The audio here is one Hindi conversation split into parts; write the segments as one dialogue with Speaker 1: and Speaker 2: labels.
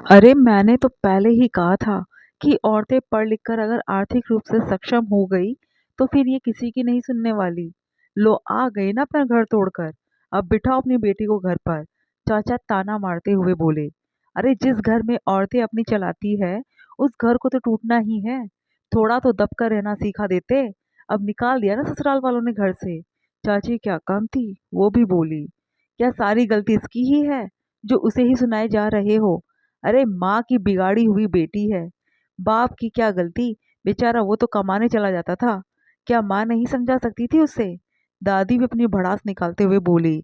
Speaker 1: अरे मैंने तो पहले ही कहा था कि औरतें पढ़ लिख कर अगर आर्थिक रूप से सक्षम हो गई तो फिर ये किसी की नहीं सुनने वाली। लो आ गए ना अपना घर तोड़कर। अब बिठाओ अपनी बेटी को घर पर। चाचा ताना मारते हुए बोले। अरे जिस घर में औरतें अपनी चलाती है उस घर को तो टूटना ही है। थोड़ा तो दब कर रहना सीखा देते। अब निकाल दिया ना ससुराल वालों ने घर से। चाची क्या कम थी, वो भी बोली। क्या सारी गलती इसकी ही है जो उसे ही सुनाए जा रहे हो? अरे माँ की बिगाड़ी हुई बेटी है। बाप की क्या गलती, बेचारा वो तो कमाने चला जाता था। क्या माँ नहीं समझा सकती थी उसे? दादी भी अपनी भड़ास निकालते हुए बोली।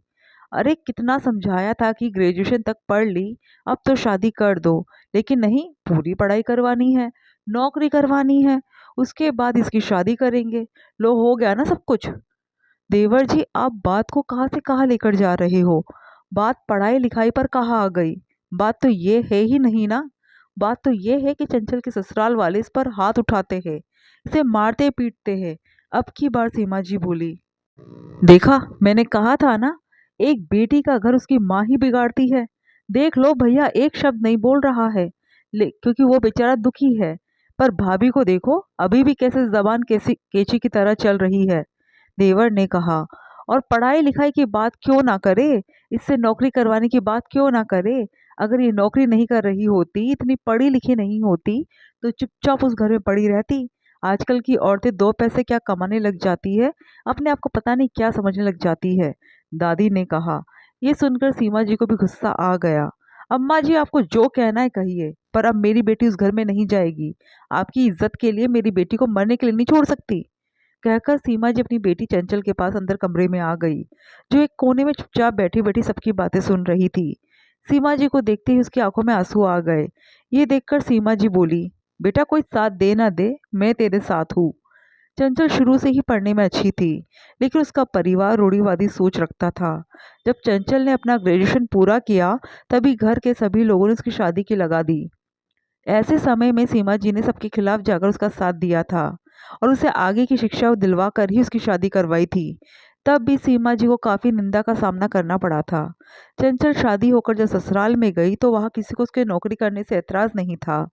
Speaker 1: अरे कितना समझाया था कि ग्रेजुएशन तक पढ़ ली, अब तो शादी कर दो। लेकिन नहीं, पूरी पढ़ाई करवानी है, नौकरी करवानी है, उसके बाद इसकी शादी करेंगे। लो हो गया ना सब कुछ। देवर जी आप बात को कहाँ से कहाँ लेकर जा रहे हो? बात पढ़ाई लिखाई पर कहाँ आ गई? बात तो ये है ही नहीं ना। बात तो ये है कि चंचल के ससुराल वाले इस पर हाथ उठाते हैं, इसे मारते पीटते हैं। अब की बार सीमा जी बोली। देखा, मैंने कहा था ना, एक बेटी का घर उसकी माँ ही बिगाड़ती है। देख लो भैया एक शब्द नहीं बोल रहा है, क्योंकि वो बेचारा दुखी है। पर भाभी को देखो, अभी भी कैसे जबान कैसी केची की तरह चल रही है। देवर ने कहा। और पढ़ाई लिखाई की बात क्यों ना करे, इससे नौकरी करवाने की बात क्यों ना करे? अगर ये नौकरी नहीं कर रही होती, इतनी पढ़ी लिखी नहीं होती, तो चुपचाप उस घर में पड़ी रहती। आजकल की औरतें दो पैसे क्या कमाने लग जाती है, अपने आप को पता नहीं क्या समझने लग जाती है। दादी ने कहा। ये सुनकर सीमा जी को भी गुस्सा आ गया। अम्मा जी आपको जो कहना है कहिए, पर अब मेरी बेटी उस घर में नहीं जाएगी। आपकी इज्जत के लिए मेरी बेटी को मरने के लिए नहीं छोड़ सकती। कहकर सीमा जी अपनी बेटी चंचल के पास अंदर कमरे में आ गई, जो एक कोने में चुपचाप बैठी बैठी सबकी बातें सुन रही थी। सीमा जी को देखते ही उसकी आंखों में आंसू आ गए। ये देखकर सीमा जी बोली। बेटा कोई साथ दे ना दे, मैं तेरे साथ हूँ। चंचल शुरू से ही पढ़ने में अच्छी थी, लेकिन उसका परिवार रूढ़िवादी सोच रखता था। जब चंचल ने अपना ग्रेजुएशन पूरा किया, तभी घर के सभी लोगों ने उसकी शादी की लगा दी। ऐसे समय में सीमा जी ने सबके खिलाफ जाकर उसका साथ दिया था और उसे आगे की शिक्षा दिलवा कर ही उसकी शादी करवाई थी। तब भी सीमा जी को काफी निंदा का सामना करना पड़ा था। चंचल शादी होकर जब ससुराल में गई तो वहां किसी को उसके नौकरी करने से एतराज नहीं था।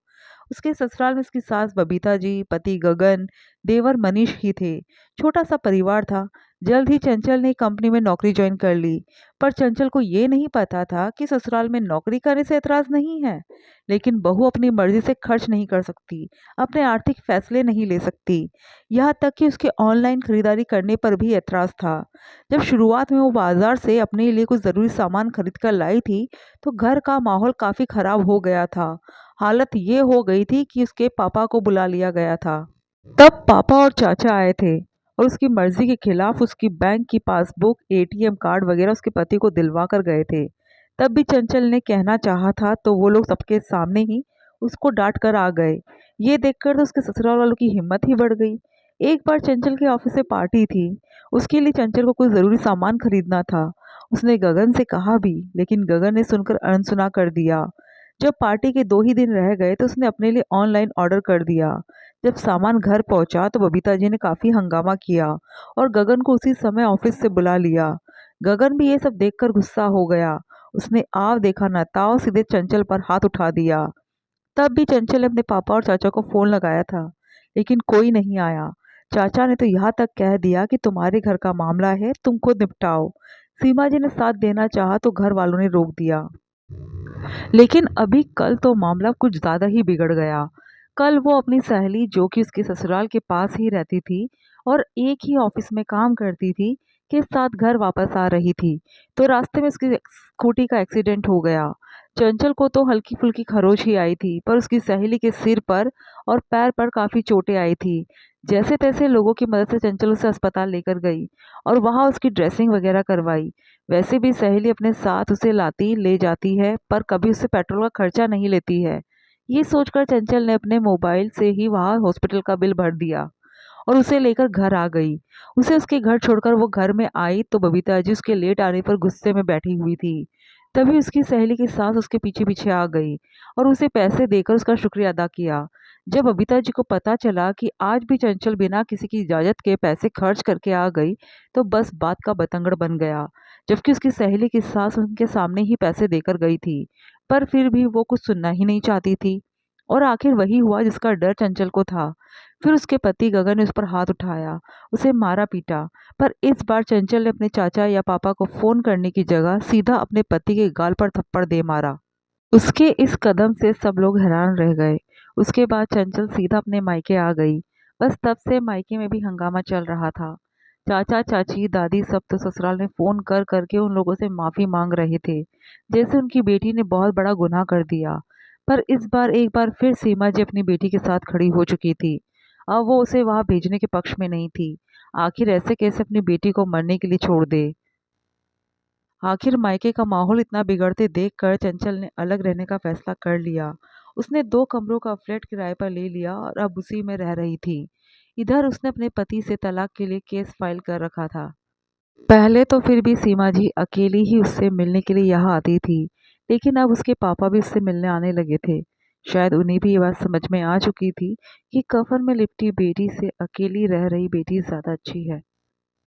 Speaker 1: उसके ससुराल में उसकी सास बबीता जी, पति गगन, देवर मनीष ही थे। छोटा सा परिवार था। जल्द ही चंचल ने एक कंपनी में नौकरी ज्वाइन कर ली। पर चंचल को ये नहीं पता था कि ससुराल में नौकरी करने से एतराज नहीं है, लेकिन बहू अपनी मर्जी से खर्च नहीं कर सकती, अपने आर्थिक फैसले नहीं ले सकती। यहाँ तक कि उसके ऑनलाइन खरीदारी करने पर भी एतराज था। जब शुरुआत में वो बाजार से अपने लिए कुछ ज़रूरी सामान खरीद कर लाई थी, तो घर का माहौल काफ़ी खराब हो गया था। हालत ये हो गई थी कि उसके पापा को बुला लिया गया था। तब पापा और चाचा आए थे और उसकी मर्जी के खिलाफ उसकी बैंक की पासबुक, एटीएम कार्ड वगैरह उसके पति को दिलवा कर गए थे। तब भी चंचल ने कहना चाहा था तो वो लोग सबके सामने ही उसको डांट कर आ गए। ये देखकर तो उसके ससुराल वालों की हिम्मत ही बढ़ गई। एक बार चंचल के ऑफिस से पार्टी थी। उसके लिए चंचल को कुछ जरूरी सामान खरीदना था। उसने गगन से कहा भी, लेकिन गगन ने सुनकर अनसुना कर दिया। जब पार्टी के 2 ही दिन रह गए तो उसने अपने लिए ऑनलाइन ऑर्डर कर दिया। जब सामान घर पहुंचा तो बबीता जी ने काफी हंगामा किया और गगन को उसी समय ऑफिस से बुला लिया। गगन भी ये सब देखकर गुस्सा हो गया। उसने आव देखा न ताव सीधे चंचल पर हाथ उठा दिया। तब भी चंचल ने अपने पापा और चाचा को फोन लगाया था, लेकिन कोई नहीं आया। चाचा ने तो यहाँ तक कह दिया कि तुम्हारे घर का मामला है, तुम खुद निपटाओ। सीमा जी ने साथ देना चाहा तो घर वालों ने रोक दिया। लेकिन अभी कल तो मामला कुछ ज्यादा ही बिगड़ गया। कल वो अपनी सहेली जो कि उसके ससुराल के पास ही रहती थी और एक ही ऑफिस में काम करती थी, के साथ घर वापस आ रही थी, तो रास्ते में उसकी स्कूटी का एक्सीडेंट हो गया। चंचल को तो हल्की फुल्की खरोच ही आई थी, पर उसकी सहेली के सिर पर और पैर पर काफी चोटें आई थी। जैसे तैसे लोगों की मदद से चंचल उसे अस्पताल लेकर गई और वहां उसकी ड्रेसिंग वगैरह करवाई। वैसे भी सहेली अपने साथ उसे लाती ले जाती है, पर कभी उससे पेट्रोल का खर्चा नहीं लेती है। ये सोचकर चंचल ने अपने मोबाइल से ही वहां हॉस्पिटल का बिल भर दिया और उसे लेकर घर आ गई। उसे उसके घर छोड़कर वो घर में आई तो बबीता जी उसके लेट आने पर गुस्से में बैठी हुई थी। तभी उसकी सहेली की सास उसके पीछे पीछे आ गई और उसे पैसे देकर उसका शुक्रिया अदा किया। जब बबीता जी को पता चला कि आज भी चंचल बिना किसी की इजाजत के पैसे खर्च करके आ गई, तो बस बात का बतंगड़ बन गया। जबकि उसकी सहेली की सास उनके सामने ही पैसे देकर गई थी। पर फिर भी वो कुछ सुनना ही नहीं चाहती थी। और आखिर वही हुआ जिसका डर चंचल को था। फिर उसके पति गगन ने उस पर हाथ उठाया, उसे मारा पीटा। पर इस बार चंचल ने अपने चाचा या पापा को फोन करने की जगह सीधा अपने पति के गाल पर थप्पड़ दे मारा। उसके इस कदम से सब लोग हैरान रह गए। उसके बाद चंचल सीधा अपने मायके आ गई। बस तब से मायके में भी हंगामा चल रहा था। चाचा चाची दादी सब तो ससुराल में फोन कर करके उन लोगों से माफी मांग रहे थे, जैसे उनकी बेटी ने बहुत बड़ा गुनाह कर दिया। पर इस बार एक बार फिर सीमा जी अपनी बेटी के साथ खड़ी हो चुकी थी। अब वो उसे वहां भेजने के पक्ष में नहीं थी। आखिर ऐसे कैसे अपनी बेटी को मरने के लिए छोड़ दे। आखिर मायके का माहौल इतना बिगड़ते देखकर चंचल ने अलग रहने का फैसला कर लिया। उसने 2 कमरों का फ्लैट किराए पर ले लिया और अब उसी में रह रही थी। इधर उसने अपने पति से तलाक के लिए केस फाइल कर रखा था। पहले तो फिर भी सीमा जी अकेली ही उससे मिलने के लिए यहाँ आती थी, लेकिन अब उसके पापा भी उससे मिलने आने लगे थे। शायद उन्हें भी ये बात समझ में आ चुकी थी कि कफन में लिपटी बेटी से अकेली रह रही बेटी ज्यादा अच्छी है।